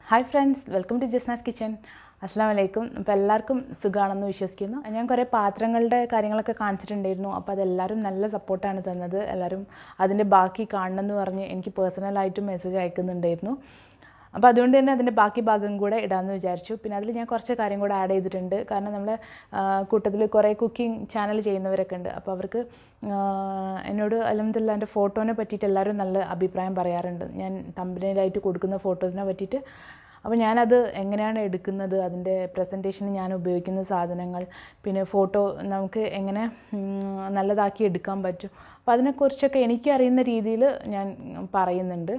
Hi friends, welcome to Jasna's kitchen. Assalamu alaikum. അപ്പോൾ എല്ലാവർക്കും സുഖാണെന്ന് വിശ്വസിക്കുന്നു. ഞാൻ കുറേ പാത്രങ്ങളുടെ കാര്യങ്ങളൊക്കെ കാണിച്ചിട്ടുണ്ടായിരുന്നു. അപ്പോൾ അതെല്ലാവരും നല്ല സപ്പോർട്ടാണ് തന്നത്. എല്ലാവരും അതിൻ്റെ ബാക്കി കാണണമെന്ന് പറഞ്ഞ് എനിക്ക് പേഴ്സണലായിട്ടും മെസ്സേജ് അയക്കുന്നുണ്ടായിരുന്നു. അപ്പോൾ അതുകൊണ്ട് തന്നെ അതിൻ്റെ ബാക്കി ഭാഗം കൂടെ ഇടാമെന്ന് വിചാരിച്ചു. പിന്നെ അതിൽ ഞാൻ കുറച്ച് കാര്യം കൂടെ ആഡ് ചെയ്തിട്ടുണ്ട്. കാരണം നമ്മുടെ കൂട്ടത്തിൽ കുറേ കുക്കിംഗ് ചാനൽ ചെയ്യുന്നവരൊക്കെ ഉണ്ട്. അപ്പോൾ അവർക്ക് എന്നോട് അൽഹംദുലില്ലാഹ് എൻ്റെ ഫോട്ടോനെ പറ്റിയിട്ട് എല്ലാവരും നല്ല അഭിപ്രായം പറയാറുണ്ട്. ഞാൻ തമ്പനെയിലായിട്ട് കൊടുക്കുന്ന ഫോട്ടോസിനെ പറ്റിയിട്ട്. അപ്പോൾ ഞാനത് എങ്ങനെയാണ് എടുക്കുന്നത്, അതിൻ്റെ പ്രസൻറ്റേഷന് ഞാൻ ഉപയോഗിക്കുന്ന സാധനങ്ങൾ, പിന്നെ ഫോട്ടോ നമുക്ക് എങ്ങനെ നല്ലതാക്കി എടുക്കാൻ പറ്റും, അപ്പോൾ അതിനെക്കുറിച്ചൊക്കെ എനിക്കറിയുന്ന രീതിയിൽ ഞാൻ പറയുന്നുണ്ട്.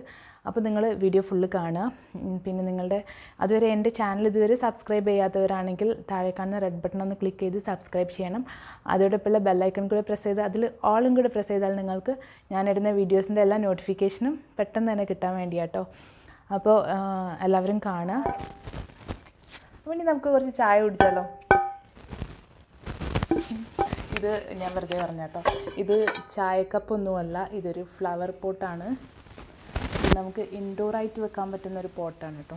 അപ്പോൾ നിങ്ങൾ വീഡിയോ ഫുള്ള് കാണുക. പിന്നെ നിങ്ങളുടെ അതുവരെ എൻ്റെ ചാനൽ ഇതുവരെ സബ്സ്ക്രൈബ് ചെയ്യാത്തവരാണെങ്കിൽ താഴെ കാണുന്ന റെഡ് ബട്ടൺ ഒന്ന് ക്ലിക്ക് ചെയ്ത് സബ്സ്ക്രൈബ് ചെയ്യണം. അതോടൊപ്പമുള്ള ബെല്ലൈക്കൺ കൂടെ പ്രസ് ചെയ്ത് അതിൽ ഓളും കൂടെ പ്രസ് ചെയ്താൽ നിങ്ങൾക്ക് ഞാനിടുന്ന വീഡിയോസിൻ്റെ എല്ലാ നോട്ടിഫിക്കേഷനും പെട്ടെന്ന് തന്നെ കിട്ടാൻ വേണ്ടിയാട്ടോ. അപ്പോൾ എല്ലാവരും കാണുക. അപ്പോൾ ഇനി നമുക്ക് കുറച്ച് ചായ കുടിച്ചാലോ. ഇത് ഞാൻ വെറുതെ പറഞ്ഞാട്ടോ, ഇത് ചായക്കപ്പൊന്നുമല്ല, ഇതൊരു ഫ്ലവർ പോട്ടാണ്. ഇത് നമുക്ക് ഇൻഡോറായിട്ട് വെക്കാൻ പറ്റുന്നൊരു പോട്ടാണ് കേട്ടോ.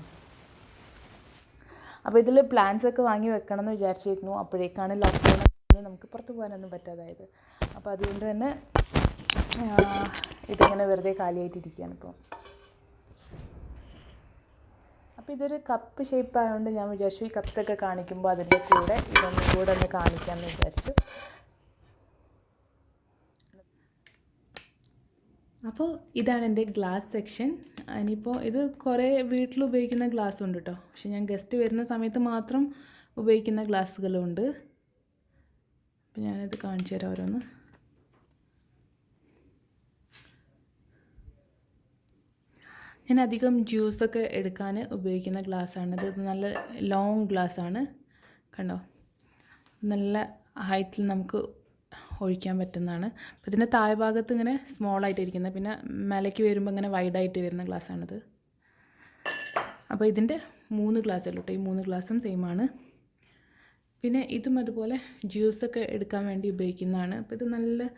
അപ്പോൾ ഇതിൽ പ്ലാന്റ്സ് ഒക്കെ വാങ്ങി വെക്കണം എന്ന് വിചാരിച്ചിരുന്നു. അപ്പോഴേക്കാണ് ലോക്ക്ഡൗൺ നമുക്ക് പുറത്ത് പോകാനൊന്നും പറ്റാതായത്. അപ്പോൾ അതുകൊണ്ട് തന്നെ ഇതിങ്ങനെ വെറുതെ കാലിയായിട്ടിരിക്കുകയാണ് ഇപ്പോൾ. അപ്പോൾ ഇതൊരു കപ്പ് ഷേപ്പ് ആയതുകൊണ്ട് ഞാൻ വിചാരിച്ചു ഈ കപ്സൊക്കെ കാണിക്കുമ്പോൾ അതിൻ്റെ കൂടെ ഇതൊന്നും കൂടെ ഒന്ന് കാണിക്കാമെന്ന് വിചാരിച്ചു. അപ്പോൾ ഇതാണ് എൻ്റെ ഗ്ലാസ് സെക്ഷൻ. ഇനിയിപ്പോൾ ഇത് കുറേ വീട്ടിൽ ഉപയോഗിക്കുന്ന ഗ്ലാസ് ഉണ്ട് കേട്ടോ. പക്ഷെ ഞാൻ ഗസ്റ്റ് വരുന്ന സമയത്ത് മാത്രം ഉപയോഗിക്കുന്ന ഗ്ലാസ്സുകളുണ്ട്. അപ്പോൾ ഞാനിത് കാണിച്ചു തരാം ഓരോന്ന്. ഞാൻ അധികം ജ്യൂസൊക്കെ എടുക്കാൻ ഉപയോഗിക്കുന്ന ഗ്ലാസ്സാണിത്. ഇത് നല്ല ലോങ് ഗ്ലാസ്സാണ്, കണ്ടോ, നല്ല ഹൈറ്റിൽ നമുക്ക് ഒഴിക്കാൻ പറ്റുന്നതാണ്. അപ്പോൾ ഇതിൻ്റെ താഴെ ഭാഗത്ത് ഇങ്ങനെ സ്മോളായിട്ടിരിക്കുന്നത്, പിന്നെ മേലേക്ക് വരുമ്പോൾ ഇങ്ങനെ വൈഡായിട്ട് വരുന്ന ഗ്ലാസ്സാണിത്. അപ്പോൾ ഇതിൻ്റെ 3 ഗ്ലാസ്സേ ഉള്ളൂ കേട്ടോ. ഈ 3 ഗ്ലാസ്സും സെയിമാണ്. പിന്നെ ഇതും അതുപോലെ ജ്യൂസൊക്കെ എടുക്കാൻ വേണ്ടി ഉപയോഗിക്കുന്നതാണ്. അപ്പോൾ ഇത് നല്ല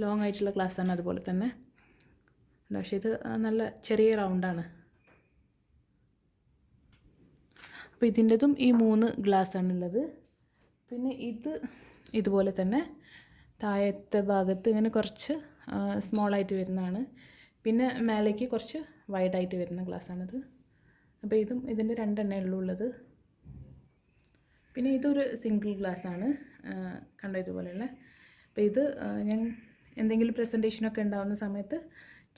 ലോങ് ആയിട്ടുള്ള ഗ്ലാസ്സാണ് അതുപോലെ തന്നെ. പക്ഷേ ഇത് നല്ല ചെറിയ റൗണ്ടാണ്. അപ്പോൾ ഇതിൻ്റെതും ഈ 3 ഗ്ലാസ്സാണുള്ളത്. പിന്നെ ഇതുപോലെ തന്നെ താഴത്തെ ഭാഗത്ത് ഇങ്ങനെ കുറച്ച് സ്മോളായിട്ട് വരുന്നതാണ്. പിന്നെ മേലേക്ക് കുറച്ച് വൈഡായിട്ട് വരുന്ന ഗ്ലാസ്സാണിത്. അപ്പോൾ ഇതിൻ്റെ 2 എണ്ണേ ഉള്ളത്. പിന്നെ ഇതൊരു സിംഗിൾ ഗ്ലാസ്സാണ്, കണ്ടോ ഇതുപോലെയുള്ള. അപ്പോൾ ഇത് ഞാൻ എന്തെങ്കിലും പ്രസൻറ്റേഷനൊക്കെ ഉണ്ടാകുന്ന സമയത്ത്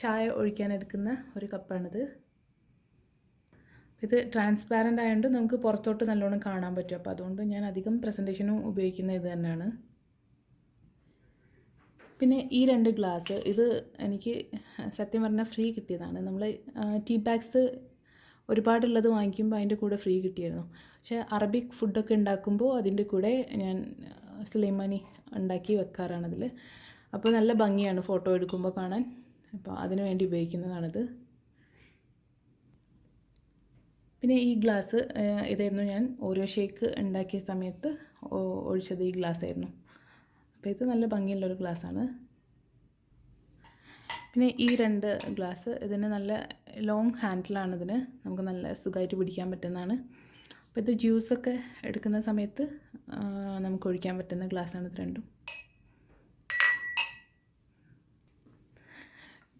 ചായ ഒഴിക്കാൻ എടുക്കുന്ന ഒരു കപ്പാണിത്. ഇത് ട്രാൻസ്പാരൻ്റ് ആയതുകൊണ്ട് നമുക്ക് പുറത്തോട്ട് നല്ലോണം കാണാൻ പറ്റും. അപ്പോൾ അതുകൊണ്ട് ഞാൻ അധികം പ്രസൻറ്റേഷനും ഉപയോഗിക്കുന്ന ഇത് തന്നെയാണ്. പിന്നെ ഈ 2 ഗ്ലാസ് ഇത് എനിക്ക് സത്യം പറഞ്ഞാൽ ഫ്രീ കിട്ടിയതാണ്. നമ്മൾ ടീ ബാഗ്സ് ഒരുപാടുള്ളത് വാങ്ങിക്കുമ്പോൾ അതിൻ്റെ കൂടെ ഫ്രീ കിട്ടിയിരുന്നു. പക്ഷേ അറബിക് ഫുഡൊക്കെ ഉണ്ടാക്കുമ്പോൾ അതിൻ്റെ കൂടെ ഞാൻ സുലൈമാനി ഉണ്ടാക്കി വെക്കാറാണതിൽ. അപ്പോൾ നല്ല ഭംഗിയാണ് ഫോട്ടോ എടുക്കുമ്പോൾ കാണാൻ. അപ്പോൾ അതിനു വേണ്ടി ഉപയോഗിക്കുന്നതാണിത്. പിന്നെ ഈ ഗ്ലാസ് ഇതായിരുന്നു ഞാൻ ഓരോ ഷേക്ക് ഉണ്ടാക്കിയ സമയത്ത് ഒഴിച്ചത് ഈ ഗ്ലാസ്സായിരുന്നു. അപ്പോൾ ഇത് നല്ല ഭംഗിയുള്ളൊരു ഗ്ലാസ്സാണ്. പിന്നെ ഈ 2 ഗ്ലാസ് ഇതിന് നല്ല ലോങ് ഹാൻഡിലാണ്. ഇതിന് നമുക്ക് നല്ല സുഖമായിട്ട് പിടിക്കാൻ പറ്റുന്നതാണ്. അപ്പോൾ ഇത് ജ്യൂസൊക്കെ എടുക്കുന്ന സമയത്ത് നമുക്ക് ഒഴിക്കാൻ പറ്റുന്ന ഗ്ലാസ്സാണ് ഇത് രണ്ടും.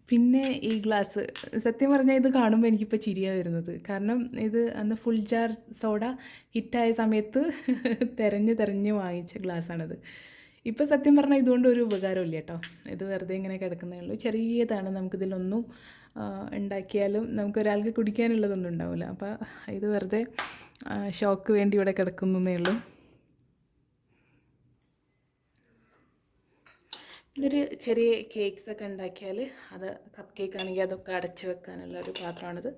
പിന്നെ ഈ ഗ്ലാസ് സത്യം പറഞ്ഞാൽ ഇത് കാണുമ്പോൾ എനിക്കിപ്പോൾ ചിരിയാണ് വരുന്നത്. കാരണം ഇത് അന്ന് ഫുൾ ജാർ സോഡ ഹിറ്റായ സമയത്ത് തിരഞ്ഞ് വാങ്ങിച്ച ഗ്ലാസ്സാണിത്. ഇപ്പോൾ സത്യം പറഞ്ഞാൽ ഇതുകൊണ്ട് ഒരു ഉപകാരമില്ല കേട്ടോ. ഇത് വെറുതെ ഇങ്ങനെ കിടക്കുന്നേ ഉള്ളൂ. ചെറിയതാണ്, നമുക്കിതിലൊന്നും ഉണ്ടാക്കിയാലും നമുക്കൊരാൾക്ക് കുടിക്കാനുള്ളതൊന്നും ഉണ്ടാവില്ല. അപ്പോൾ ഇത് വെറുതെ ഷോക്ക് വേണ്ടി ഇവിടെ കിടക്കുന്നേ ഉള്ളൂ. ഒരു ചെറിയ കേക്ക്സൊക്കെ ഉണ്ടാക്കിയാൽ അത് കപ്പ് കേക്ക് ആണെങ്കിൽ അതൊക്കെ അടച്ച് വെക്കാനുള്ള ഒരു പാത്രമാണിത്.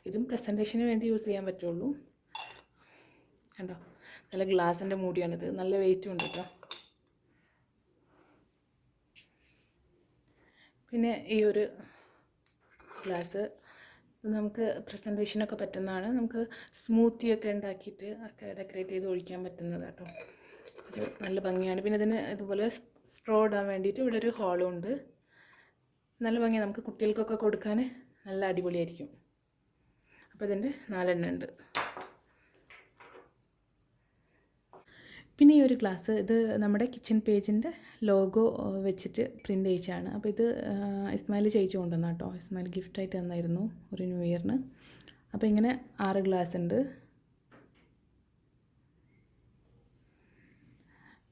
ഇതും പ്രസൻറ്റേഷന് വേണ്ടി യൂസ് ചെയ്യാൻ പറ്റുള്ളൂ. കണ്ടോ, നല്ല ഗ്ലാസിൻ്റെ മൂടിയാണിത്. നല്ല വെയിറ്റും ഉണ്ട് കേട്ടോ. പിന്നെ ഈ ഒരു ഗ്ലാസ് നമുക്ക് പ്രസൻറ്റേഷനൊക്കെ പറ്റുന്നതാണ്. നമുക്ക് സ്മൂത്തിയൊക്കെ ഉണ്ടാക്കിയിട്ട് ഒക്കെ ഡെക്കറേറ്റ് ചെയ്ത് ഒഴിക്കാൻ പറ്റുന്നത് കേട്ടോ. ഇത് നല്ല ഭംഗിയാണ്. പിന്നെ ഇതിന് ഇതുപോലെ സ്ട്രോ ഇടാൻ വേണ്ടിയിട്ട് ഇവിടെ ഒരു ഹോളും ഉണ്ട്. നല്ല ഭംഗിയാണ്. നമുക്ക് കുട്ടികൾക്കൊക്കെ കൊടുക്കാൻ നല്ല അടിപൊളിയായിരിക്കും. അപ്പോൾ ഇതിൻ്റെ 4 ഉണ്ട്. പിന്നെ ഈ ഒരു ഗ്ലാസ് ഇത് നമ്മുടെ കിച്ചൺ പേജിൻ്റെ ലോഗോ വെച്ചിട്ട് പ്രിൻ്റ് ചെയ്യിച്ചാണ്. അപ്പോൾ ഇത് ഇസ്മായിൽ ചെയ്യിച്ചു കൊണ്ടുവന്ന കേട്ടോ. ഇസ്മായിൽ ഗിഫ്റ്റായിട്ട് തന്നായിരുന്നു ഒരു ന്യൂ ഇയറിന്. അപ്പോൾ ഇങ്ങനെ 6 ഗ്ലാസ് ഉണ്ട്.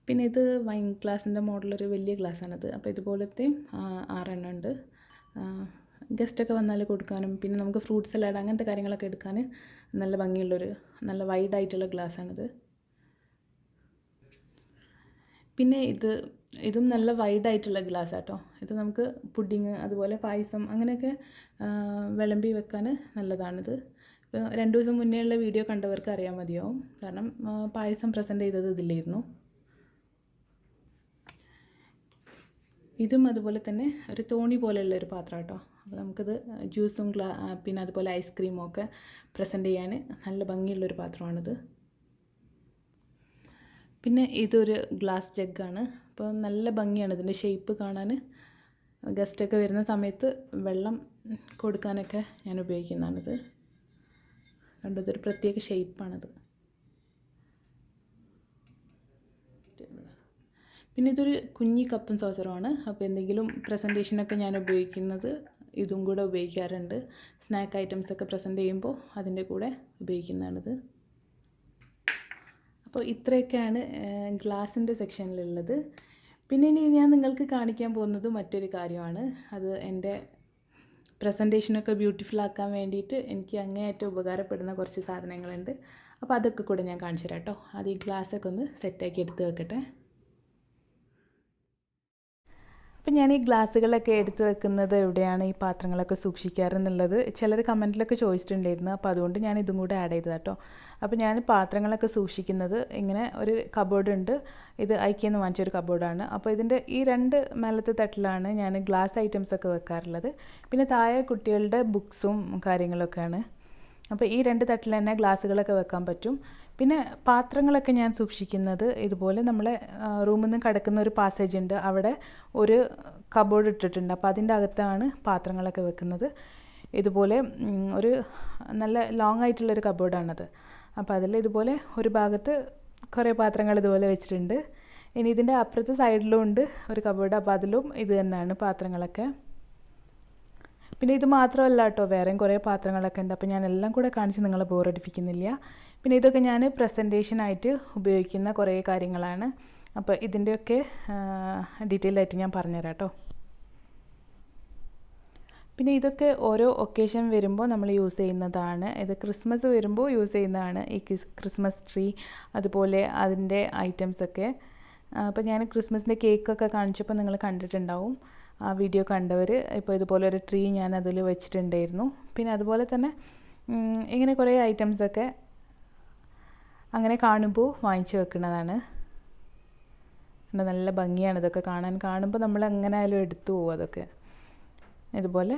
പിന്നെ ഇത് വൈൻ ഗ്ലാസിൻ്റെ മോഡലൊരു വലിയ ഗ്ലാസ്സാണിത്. അപ്പോൾ ഇതുപോലത്തെ 6 എണ്ണം ഉണ്ട്. ഗസ്റ്റൊക്കെ വന്നാൽ കൊടുക്കാനും പിന്നെ നമുക്ക് ഫ്രൂട്ട് സലാഡ് അങ്ങനത്തെ കാര്യങ്ങളൊക്കെ എടുക്കാൻ നല്ല ഭംഗിയുള്ളൊരു നല്ല വൈഡായിട്ടുള്ള ഗ്ലാസ്സാണിത്. പിന്നെ ഇതും നല്ല വൈഡായിട്ടുള്ള ഗ്ലാസ് കേട്ടോ. ഇത് നമുക്ക് പുഡിങ് അതുപോലെ പായസം അങ്ങനെയൊക്കെ വിളമ്പി വെക്കാൻ നല്ലതാണിത്. ഇപ്പോൾ 2 ദിവസം മുന്നേ ഉള്ള വീഡിയോ കണ്ടവർക്ക് അറിയാൻ മതിയാവും. കാരണം പായസം പ്രസൻറ്റ് ചെയ്തത് ഇതിലായിരുന്നു. ഇതും അതുപോലെ തന്നെ ഒരു തോണി പോലെയുള്ള ഒരു പാത്രം കേട്ടോ. അപ്പോൾ നമുക്കിത് ജ്യൂസും പിന്നെ അതുപോലെ ഐസ്ക്രീമും ഒക്കെ പ്രസൻറ്റ് ചെയ്യാൻ നല്ല ഭംഗിയുള്ളൊരു പാത്രമാണിത്. പിന്നെ ഇതൊരു ഗ്ലാസ് ജഗ്ഗാണ്. അപ്പോൾ നല്ല ഭംഗിയാണ് ഇതിൻ്റെ ഷേപ്പ് കാണാൻ. ഗസ്റ്റൊക്കെ വരുന്ന സമയത്ത് വെള്ളം കൊടുക്കാനൊക്കെ ഞാൻ ഉപയോഗിക്കുന്നതാണിത്. കണ്ടു, ഇതൊരു പ്രത്യേക ഷേപ്പാണിത്. പിന്നെ ഇതൊരു കുഞ്ഞി കപ്പും സോസറുമാണ്. അപ്പോൾ എന്തെങ്കിലും പ്രസൻറ്റേഷനൊക്കെ ഞാൻ ഉപയോഗിക്കുന്നത് ഇതും കൂടെ ഉപയോഗിക്കാറുണ്ട്. സ്നാക്ക് ഐറ്റംസൊക്കെ പ്രസൻറ്റ് ചെയ്യുമ്പോൾ അതിൻ്റെ കൂടെ ഉപയോഗിക്കുന്നതാണിത്. അപ്പോൾ ഇത്രയൊക്കെയാണ് ഗ്ലാസിൻ്റെ സെക്ഷനിലുള്ളത്. പിന്നെ ഇനി ഞാൻ നിങ്ങൾക്ക് കാണിക്കാൻ പോകുന്നത് മറ്റൊരു കാര്യമാണ്. അത് എൻ്റെ പ്രസൻറ്റേഷനൊക്കെ ബ്യൂട്ടിഫുൾ ആക്കാൻ വേണ്ടിയിട്ട് എനിക്ക് അങ്ങേയറ്റം ഉപകാരപ്പെടുന്ന കുറച്ച് സാധനങ്ങളുണ്ട്. അപ്പോൾ അതൊക്കെ കൂടെ ഞാൻ കാണിച്ചു തരാം കേട്ടോ. അത് ഈ ഗ്ലാസ്സൊക്കെ ഒന്ന് സെറ്റാക്കി എടുത്ത് വെക്കട്ടെ. അപ്പം ഞാൻ ഈ ഗ്ലാസ്സുകളൊക്കെ എടുത്ത് വെക്കുന്നത് എവിടെയാണ് ഈ പാത്രങ്ങളൊക്കെ സൂക്ഷിക്കാറെന്നുള്ളത് ചിലർ കമൻറ്റിലൊക്കെ ചോദിച്ചിട്ടുണ്ടായിരുന്നു. അപ്പോൾ അതുകൊണ്ട് ഞാൻ ഇതും കൂടെ ആഡ് ചെയ്തത് കേട്ടോ. അപ്പോൾ ഞാൻ പാത്രങ്ങളൊക്കെ സൂക്ഷിക്കുന്നത് ഇങ്ങനെ ഒരു കബോർഡ് ഉണ്ട്. ഇത് ഐക്യെന്ന് വാങ്ങിച്ചൊരു കബോർഡാണ്. അപ്പോൾ ഇതിൻ്റെ ഈ 2 മേലത്തെ തട്ടിലാണ് ഞാൻ ഗ്ലാസ് ഐറ്റംസൊക്കെ വെക്കാറുള്ളത്. പിന്നെ താഴെ കുട്ടികളുടെ ബുക്സും കാര്യങ്ങളൊക്കെയാണ്. അപ്പോൾ ഈ 2 തട്ടിൽ തന്നെ ഗ്ലാസ്സുകളൊക്കെ വെക്കാൻ പറ്റും. പിന്നെ പാത്രങ്ങളൊക്കെ ഞാൻ സൂക്ഷിക്കുന്നത് ഇതുപോലെ നമ്മളെ റൂമിൽ നിന്ന് കിടക്കുന്ന ഒരു പാസേജ് ഉണ്ട്. അവിടെ ഒരു കബോർഡ് ഇട്ടിട്ടുണ്ട്. അപ്പോൾ അതിൻ്റെ അകത്താണ് പാത്രങ്ങളൊക്കെ വെക്കുന്നത്. ഇതുപോലെ ഒരു നല്ല ലോങ് ആയിട്ടുള്ളൊരു കബോർഡാണത്. അപ്പോൾ അതിൽ ഇതുപോലെ ഒരു ഭാഗത്ത് കുറേ പാത്രങ്ങൾ ഇതുപോലെ വെച്ചിട്ടുണ്ട്. ഇനി ഇതിൻ്റെ അപ്പുറത്തെ സൈഡിലും ഉണ്ട് ഒരു കബോർഡ്. അപ്പോൾ അതിലും ഇത് തന്നെയാണ് പാത്രങ്ങളൊക്കെ. പിന്നെ ഇത് മാത്രമല്ല കേട്ടോ, വേറെയും കുറേ പാത്രങ്ങളൊക്കെ ഉണ്ട്. അപ്പോൾ ഞാൻ എല്ലാം കൂടെ കാണിച്ച് നിങ്ങളെ ബോറടിപ്പിക്കുന്നില്ല. പിന്നെ ഇതൊക്കെ ഞാൻ പ്രസൻറ്റേഷനായിട്ട് ഉപയോഗിക്കുന്ന കുറേ കാര്യങ്ങളാണ്. അപ്പോൾ ഇതിൻ്റെയൊക്കെ ഡീറ്റെയിൽ ആയിട്ട് ഞാൻ പറഞ്ഞുതരാം കേട്ടോ. പിന്നെ ഇതൊക്കെ ഓരോ ഒക്കേഷൻ വരുമ്പോൾ നമ്മൾ യൂസ് ചെയ്യുന്നതാണ്. ഇത് ക്രിസ്മസ് വരുമ്പോൾ യൂസ് ചെയ്യുന്നതാണ് ഈ ക്രിസ്മസ് ട്രീ, അതുപോലെ അതിൻ്റെ ഐറ്റംസൊക്കെ. അപ്പോൾ ഞാൻ ക്രിസ്മസിൻ്റെ കേക്കൊക്കെ കാണിച്ചപ്പോൾ നിങ്ങൾ കണ്ടിട്ടുണ്ടാവും. ആ വീഡിയോ കണ്ടവർ. ഇപ്പോൾ ഇതുപോലെ ഒരു ട്രീ ഞാൻ അതിൽ വെച്ചിട്ടുണ്ടായിരുന്നു. പിന്നെ അതുപോലെ തന്നെ ഇങ്ങനെ കുറേ ഐറ്റംസൊക്കെ അങ്ങനെ കാണുമ്പോൾ വാങ്ങിച്ച് വെക്കുന്നതാണ്. നല്ല ഭംഗിയാണ് ഇതൊക്കെ കാണുമ്പോൾ നമ്മൾ എങ്ങനെ ആയാലും എടുത്തു പോകും അതൊക്കെ. ഇതുപോലെ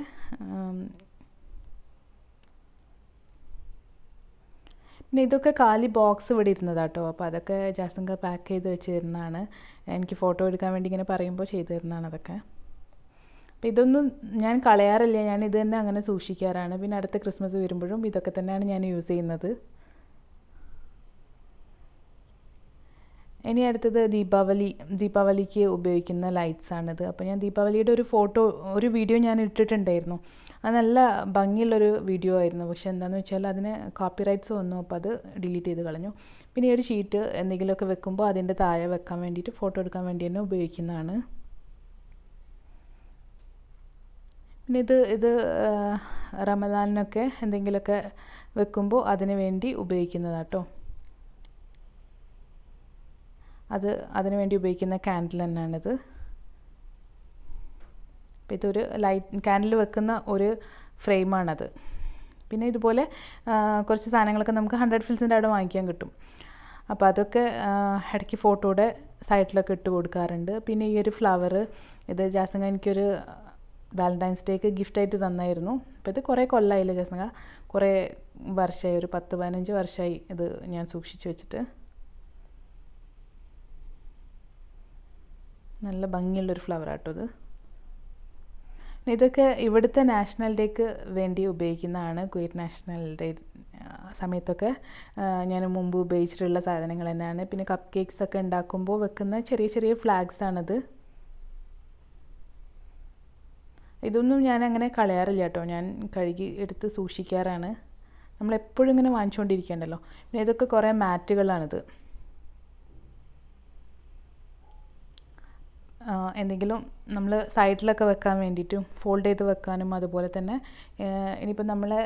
പിന്നെ ഇതൊക്കെ കാലി ബോക്സ് ഇവിടെ ഇരുന്നതാട്ടോ. അപ്പോൾ അതൊക്കെ ജാസ്ന പാക്ക് ചെയ്ത് വെച്ച് തരുന്നതാണ്. എനിക്ക് ഫോട്ടോ എടുക്കാൻ വേണ്ടി ഇങ്ങനെ പറയുമ്പോൾ ചെയ്തു തരുന്നതാണ് അതൊക്കെ. അപ്പോൾ ഇതൊന്നും ഞാൻ കളയാറില്ല, ഞാൻ ഇത് തന്നെ അങ്ങനെ സൂക്ഷിക്കാറാണ്. പിന്നെ അടുത്ത ക്രിസ്മസ് വരുമ്പോഴും ഇതൊക്കെ തന്നെയാണ് ഞാൻ യൂസ് ചെയ്യുന്നത്. ഇനി അടുത്തത് ദീപാവലിക്ക് ഉപയോഗിക്കുന്ന ലൈറ്റ്സാണിത്. അപ്പോൾ ഞാൻ ദീപാവലിയുടെ ഒരു വീഡിയോ ഞാൻ ഇട്ടിട്ടുണ്ടായിരുന്നു. അത് നല്ല ഭംഗിയുള്ളൊരു വീഡിയോ ആയിരുന്നു. പക്ഷേ എന്താണെന്ന് വെച്ചാൽ അതിന് കോപ്പിറൈറ്റ്സ് വന്നു. അപ്പോൾ അത് ഡിലീറ്റ് ചെയ്ത് കളഞ്ഞു. പിന്നെ ഈ ഒരു ഷീറ്റ് എന്തെങ്കിലുമൊക്കെ വെക്കുമ്പോൾ അതിൻ്റെ താഴെ വെക്കാൻ വേണ്ടിയിട്ട് ഫോട്ടോ എടുക്കാൻ വേണ്ടി തന്നെ ഉപയോഗിക്കുന്നതാണ്. പിന്നെ ഇത് റമദാനിനൊക്കെ എന്തെങ്കിലുമൊക്കെ വെക്കുമ്പോൾ അതിന് വേണ്ടി ഉപയോഗിക്കുന്നതാട്ടോ. അതിന് വേണ്ടി ഉപയോഗിക്കുന്ന ക്യാൻഡിൽ തന്നെയാണിത്. അപ്പോൾ ഇതൊരു ക്യാൻഡിൽ വെക്കുന്ന ഒരു ഫ്രെയിമാണത്. പിന്നെ ഇതുപോലെ കുറച്ച് സാധനങ്ങളൊക്കെ നമുക്ക് 100 ഫിൽസിൻ്റെ അവിടെ വാങ്ങിക്കാൻ കിട്ടും. അപ്പോൾ അതൊക്കെ ഇടയ്ക്ക് ഫോട്ടോയുടെ സൈഡിലൊക്കെ ഇട്ട് കൊടുക്കാറുണ്ട്. പിന്നെ ഈ ഒരു ഫ്ലവർ ഇത് ജാസ്ന എനിക്കൊരു വാലൻറ്റൈൻസ് ഡേക്ക് ഗിഫ്റ്റായിട്ട് തന്നായിരുന്നു. അപ്പോൾ ഇത് കുറേ കൊല്ലമായില്ല ജാസ്ന, കുറേ വർഷമായി, ഒരു 10-15 വർഷമായി ഇത് ഞാൻ സൂക്ഷിച്ച് വെച്ചിട്ട്. നല്ല ഭംഗിയുള്ളൊരു ഫ്ലവർ ആട്ടോ ഇത്. ഇതൊക്കെ ഇവിടുത്തെ നാഷണൽ ഡേക്ക് വേണ്ടി ഉപയോഗിക്കുന്നതാണ്. കുവൈറ്റ് നാഷണൽ ഡേ സമയത്തൊക്കെ ഞാൻ മുമ്പ് ഉപയോഗിച്ചിട്ടുള്ള സാധനങ്ങൾ തന്നെയാണ്. പിന്നെ കപ്പ് കേക്ക്സ് ഒക്കെ ഉണ്ടാക്കുമ്പോൾ വെക്കുന്ന ചെറിയ ചെറിയ ഫ്ലാഗ്സാണിത്. ഇതൊന്നും ഞാൻ അങ്ങനെ കളയാറില്ല കേട്ടോ, ഞാൻ കഴുകി എടുത്ത് സൂക്ഷിക്കാറാണ്. നമ്മളെപ്പോഴും ഇങ്ങനെ വാങ്ങിച്ചുകൊണ്ടിരിക്കേണ്ടല്ലോ. പിന്നെ ഇതൊക്കെ കുറേ മാറ്റുകളാണിത്. എന്തെങ്കിലും നമ്മൾ സൈഡിലൊക്കെ വെക്കാൻ വേണ്ടിയിട്ടും ഫോൾഡ് ചെയ്ത് വെക്കാനും, അതുപോലെ തന്നെ ഇനിയിപ്പോൾ നമ്മളെ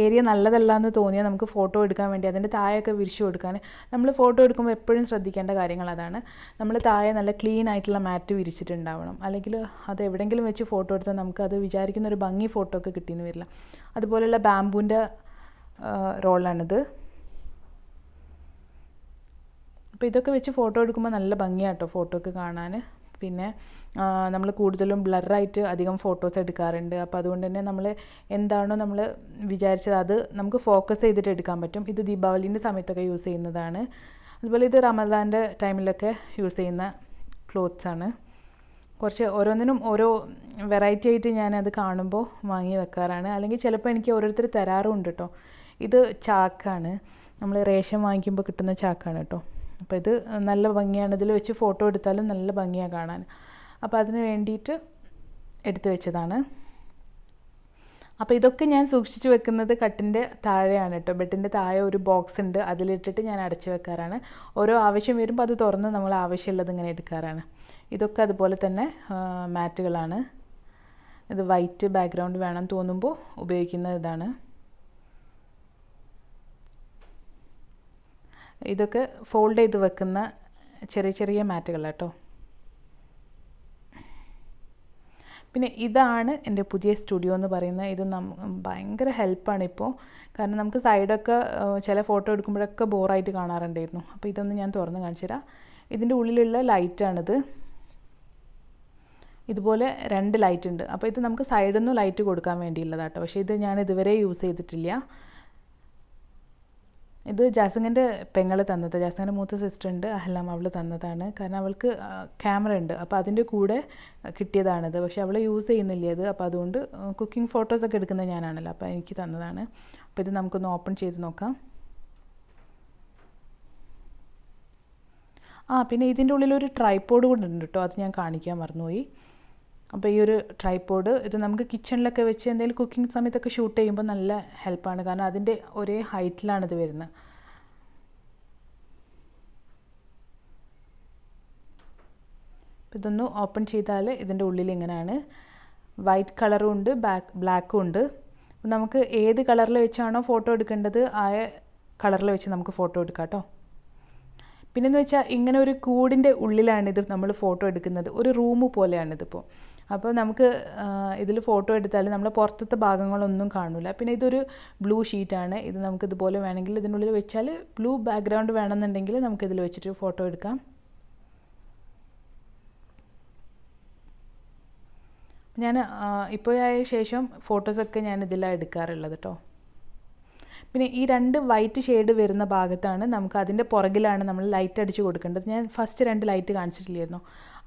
ഏരിയ നല്ലതല്ല എന്ന് തോന്നിയാൽ നമുക്ക് ഫോട്ടോ എടുക്കാൻ വേണ്ടി അതിൻ്റെ താഴെയൊക്കെ വിരിച്ചു കൊടുക്കാൻ. നമ്മൾ ഫോട്ടോ എടുക്കുമ്പോൾ എപ്പോഴും ശ്രദ്ധിക്കേണ്ട കാര്യങ്ങൾ അതാണ്. നമ്മൾ താഴെ നല്ല ക്ലീൻ ആയിട്ടുള്ള മാറ്റ് വിരിച്ചിട്ടുണ്ടാവണം. അല്ലെങ്കിൽ അത് എവിടെയെങ്കിലും വെച്ച് ഫോട്ടോ എടുത്താൽ നമുക്ക് അത് വിചാരിക്കുന്ന ഒരു ഭംഗി ഫോട്ടോ ഒക്കെ കിട്ടിയെന്ന് വരില്ല. അതുപോലെയുള്ള ബാംബൂൻ്റെ റോളാണിത്. അപ്പോൾ ഇതൊക്കെ വെച്ച് ഫോട്ടോ എടുക്കുമ്പോൾ നല്ല ഭംഗിയാട്ടോ ഫോട്ടോ ഒക്കെ കാണാൻ. പിന്നെ നമ്മൾ കൂടുതലും ബ്ലറായിട്ട് അധികം ഫോട്ടോസ് എടുക്കാറുണ്ട്. അപ്പോൾ അതുകൊണ്ട് തന്നെ നമ്മൾ എന്താണോ നമ്മൾ വിചാരിച്ചത് അത് നമുക്ക് ഫോക്കസ് ചെയ്തിട്ട് എടുക്കാൻ പറ്റും. ഇത് ദീപാവലീൻ്റെ സമയത്തൊക്കെ യൂസ് ചെയ്യുന്നതാണ്. അതുപോലെ ഇത് റമദാൻ്റെ ടൈമിലൊക്കെ യൂസ് ചെയ്യുന്ന ക്ലോത്ത്സാണ്. കുറച്ച് ഓരോന്നിനും ഓരോ വെറൈറ്റി ആയിട്ട് ഞാനത് കാണുമ്പോൾ വാങ്ങി വെക്കാറാണ്. അല്ലെങ്കിൽ ചിലപ്പോൾ എനിക്ക് ഓരോരുത്തർ തരാറുമുണ്ട് കേട്ടോ. ഇത് ചാക്കാണ്, നമ്മൾ റേഷൻ വാങ്ങിക്കുമ്പോൾ കിട്ടുന്ന ചാക്കാണ് കേട്ടോ. അപ്പോൾ ഇത് നല്ല ഭംഗിയാണ്. ഇതിൽ വെച്ച് ഫോട്ടോ എടുത്താലും നല്ല ഭംഗിയാണ് കാണാൻ. അപ്പോൾ അതിന് വേണ്ടിയിട്ട് എടുത്തു വെച്ചതാണ്. അപ്പോൾ ഇതൊക്കെ ഞാൻ സൂക്ഷിച്ച് വെക്കുന്നത് കട്ടിൻ്റെ താഴെയാണ് കേട്ടോ. ബെഡിൻ്റെ താഴെ ഒരു ബോക്സ് ഉണ്ട്, അതിലിട്ടിട്ട് ഞാൻ അടച്ചു വെക്കാറാണ്. ഓരോ ആവശ്യം വരുമ്പോൾ അത് തുറന്ന് നമ്മൾ ആവശ്യമുള്ളത് ഇങ്ങനെ എടുക്കാറാണ്. ഇതൊക്കെ അതുപോലെ തന്നെ മാറ്റുകളാണ്. ഇത് വൈറ്റ് ബാക്ക്ഗ്രൗണ്ട് വേണം തോന്നുമ്പോൾ ഉപയോഗിക്കുന്ന ഇതാണ്. ഇതൊക്കെ ഫോൾഡ് ചെയ്ത് വെക്കുന്ന ചെറിയ ചെറിയ മാറ്റുകളാണ് കേട്ടോ. പിന്നെ ഇതാണ് എൻ്റെ പുതിയ സ്റ്റുഡിയോ എന്ന് പറയുന്നത്. ഇത് ഭയങ്കര ഹെൽപ്പാണ് ഇപ്പോൾ. കാരണം നമുക്ക് സൈഡൊക്കെ ചില ഫോട്ടോ എടുക്കുമ്പോഴൊക്കെ ബോറായിട്ട് കാണാറുണ്ടായിരുന്നു. അപ്പോൾ ഇതൊന്ന് ഞാൻ തുറന്ന് കാണിച്ചു തരാം. ഇതിൻ്റെ ഉള്ളിലുള്ള ലൈറ്റാണിത്. ഇതുപോലെ 2 ലൈറ്റ് ഉണ്ട്. അപ്പോൾ ഇത് നമുക്ക് സൈഡിൽ നിന്ന് ലൈറ്റ് കൊടുക്കാൻ വേണ്ടിയുള്ളതാട്ടോ. പക്ഷേ ഇത് ഞാൻ ഇതുവരെ യൂസ് ചെയ്തിട്ടില്ല. ഇത് ജാസ്മിൻ്റെ പെങ്ങൾ തന്നത്, ജാസ്മിൻ്റെ മൂത്ത സിസ്റ്റർ ഉണ്ട് അഹ്ലാം, അവൾ തന്നതാണ്. കാരണം അവൾക്ക് ക്യാമറ ഉണ്ട്, അപ്പോൾ അതിൻ്റെ കൂടെ കിട്ടിയതാണിത്. പക്ഷേ അവൾ യൂസ് ചെയ്യുന്നില്ല അത്. അപ്പോൾ അതുകൊണ്ട് കുക്കിംഗ് ഫോട്ടോസൊക്കെ എടുക്കുന്നത് ഞാനാണല്ലോ, അപ്പോൾ എനിക്ക് തന്നതാണ്. അപ്പോൾ ഇത് നമുക്കൊന്ന് ഓപ്പൺ ചെയ്ത് നോക്കാം. പിന്നെ ഇതിൻ്റെ ഉള്ളിലൊരു ട്രൈപോഡ് കൂടെ ഉണ്ട് കേട്ടോ, അത് ഞാൻ കാണിക്കാൻ മറന്നുപോയി. അപ്പോൾ ഈ ഒരു ട്രൈപോഡ് ഇത് നമുക്ക് കിച്ചണിലൊക്കെ വെച്ച് എന്തെങ്കിലും കുക്കിംഗ് സമയത്തൊക്കെ ഷൂട്ട് ചെയ്യുമ്പോൾ നല്ല ഹെൽപ്പാണ്. കാരണം അതിൻ്റെ ഒരേ ഹൈറ്റിലാണ് ഇത് വരുന്നത്. ഇതൊന്ന് ഓപ്പൺ ചെയ്താൽ ഇതിൻ്റെ ഉള്ളിൽ ഇങ്ങനെയാണ്. വൈറ്റ് കളറും ഉണ്ട്, ബ്ലാക്കും ഉണ്ട്. നമുക്ക് ഏത് കളറിൽ വെച്ചാണോ ഫോട്ടോ എടുക്കേണ്ടത് ആ കളറിൽ വെച്ച് നമുക്ക് ഫോട്ടോ എടുക്കാം കേട്ടോ. പിന്നെന്ന് വെച്ചാൽ ഇങ്ങനെ ഒരു കൂടിൻ്റെ ഉള്ളിലാണിത് നമ്മൾ ഫോട്ടോ എടുക്കുന്നത്. ഒരു റൂം പോലെയാണിതിപ്പോൾ. അപ്പോൾ നമുക്ക് ഇതിൽ ഫോട്ടോ എടുത്താൽ നമ്മൾ പുറത്തത്തെ ഭാഗങ്ങളൊന്നും കാണില്ല. പിന്നെ ഇതൊരു ബ്ലൂ ഷീറ്റാണ്. ഇത് നമുക്കിതുപോലെ വേണമെങ്കിൽ ഇതിനുള്ളിൽ വെച്ചാൽ ബ്ലൂ ബാക്ക്ഗ്രൗണ്ട് വേണമെന്നുണ്ടെങ്കിൽ നമുക്കിതിൽ വെച്ചിട്ട് ഫോട്ടോ എടുക്കാം. ഞാൻ ഇപ്പോഴായ ശേഷം ഫോട്ടോസൊക്കെ ഞാൻ ഇതിലാണ് എടുക്കാറുള്ളത് കേട്ടോ. പിന്നെ ഈ 2 വൈറ്റ് ഷെയ്ഡ് വരുന്ന ഭാഗത്താണ് നമുക്ക് അതിൻ്റെ പുറകിലാണ് നമ്മൾ ലൈറ്റ് അടിച്ചു കൊടുക്കേണ്ടത്. ഞാൻ ഫസ്റ്റ് 2 ലൈറ്റ് കാണിച്ചിട്ടില്ലായിരുന്നു.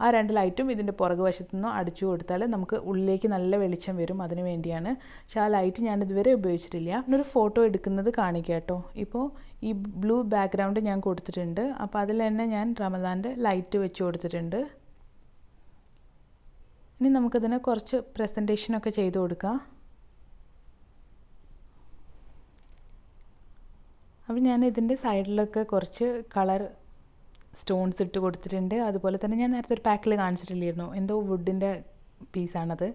ആ 2 ലൈറ്റും ഇതിൻ്റെ പുറകു വശത്തു നിന്നും അടിച്ചു കൊടുത്താൽ നമുക്ക് ഉള്ളിലേക്ക് നല്ല വെളിച്ചം വരും. അതിന് വേണ്ടിയാണ്. പക്ഷേ ആ ലൈറ്റ് ഞാൻ ഇതുവരെ ഉപയോഗിച്ചിട്ടില്ല. ഒരു ഫോട്ടോ എടുക്കുന്നത് കാണിക്കാം കേട്ടോ. ഇപ്പോൾ ഈ ബ്ലൂ ബാക്ക്ഗ്രൗണ്ട് ഞാൻ കൊടുത്തിട്ടുണ്ട്. അപ്പോൾ അതിൽ തന്നെ ഞാൻ റമദാൻ്റെ ലൈറ്റ് വെച്ച് കൊടുത്തിട്ടുണ്ട്. ഇനി നമുക്കതിനെ കുറച്ച് പ്രസൻറ്റേഷനൊക്കെ ചെയ്ത് കൊടുക്കാം. അപ്പോൾ ഞാൻ ഇതിൻ്റെ സൈഡിലൊക്കെ കുറച്ച് കളർ സ്റ്റോൺസ് ഇട്ട് കൊടുത്തിട്ടുണ്ട്. അതുപോലെ തന്നെ ഞാൻ നേരത്തെ ഒരു പാക്കിൽ കാണിച്ചിട്ടില്ലായിരുന്നു, എന്തോ വുഡിൻ്റെ പീസാണത്,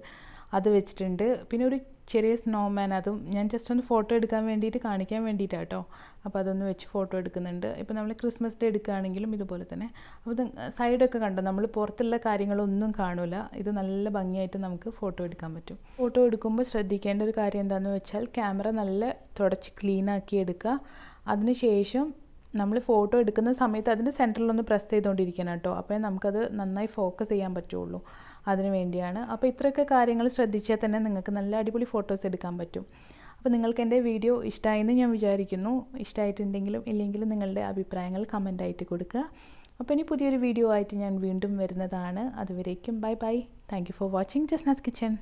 അത് വെച്ചിട്ടുണ്ട്. പിന്നെ ഒരു ചെറിയ സ്നോമാൻ, അതും ഞാൻ ജസ്റ്റ് ഒന്ന് ഫോട്ടോ എടുക്കാൻ വേണ്ടിയിട്ട് കാണിക്കാൻ വേണ്ടിയിട്ടാണ് കേട്ടോ. അപ്പോൾ അതൊന്ന് വെച്ച് ഫോട്ടോ എടുക്കുന്നുണ്ട്. ഇപ്പോൾ നമ്മൾ ക്രിസ്മസ് ഡേ എടുക്കുകയാണെങ്കിലും ഇതുപോലെ തന്നെ. അപ്പോൾ ഇത് സൈഡൊക്കെ കണ്ടോ, നമ്മൾ പുറത്തുള്ള കാര്യങ്ങളൊന്നും കാണില്ല. ഇത് നല്ല ഭംഗിയായിട്ട് നമുക്ക് ഫോട്ടോ എടുക്കാൻ പറ്റും. ഫോട്ടോ എടുക്കുമ്പോൾ ശ്രദ്ധിക്കേണ്ട ഒരു കാര്യം എന്താണെന്ന് വെച്ചാൽ ക്യാമറ നല്ല തുടച്ച് ക്ലീനാക്കി എടുക്കുക. അതിനുശേഷം നമ്മൾ ഫോട്ടോ എടുക്കുന്ന സമയത്ത് അതിൻ്റെ സെൻറ്ററിലൊന്ന് പ്രസ് ചെയ്തുകൊണ്ടിരിക്കണം കേട്ടോ. അപ്പോൾ നമുക്കത് നന്നായി ഫോക്കസ് ചെയ്യാൻ പറ്റുള്ളൂ. അതിന് വേണ്ടിയാണ്. അപ്പോൾ ഇത്രയൊക്കെ കാര്യങ്ങൾ ശ്രദ്ധിച്ചാൽ തന്നെ നിങ്ങൾക്ക് നല്ല അടിപൊളി ഫോട്ടോസ് എടുക്കാൻ പറ്റും. അപ്പോൾ നിങ്ങൾക്ക് എൻ്റെ വീഡിയോ ഇഷ്ടമായെന്ന് ഞാൻ വിചാരിക്കുന്നു. ഇഷ്ടമായിട്ടുണ്ടെങ്കിലും ഇല്ലെങ്കിലും നിങ്ങളുടെ അഭിപ്രായങ്ങൾ കമൻ്റായിട്ട് കൊടുക്കുക. അപ്പോൾ ഇനി പുതിയൊരു വീഡിയോ ആയിട്ട് ഞാൻ വീണ്ടും വരുന്നതാണ്. അതുവരേക്കും bye bye. Thank you for watching Jasna's kitchen.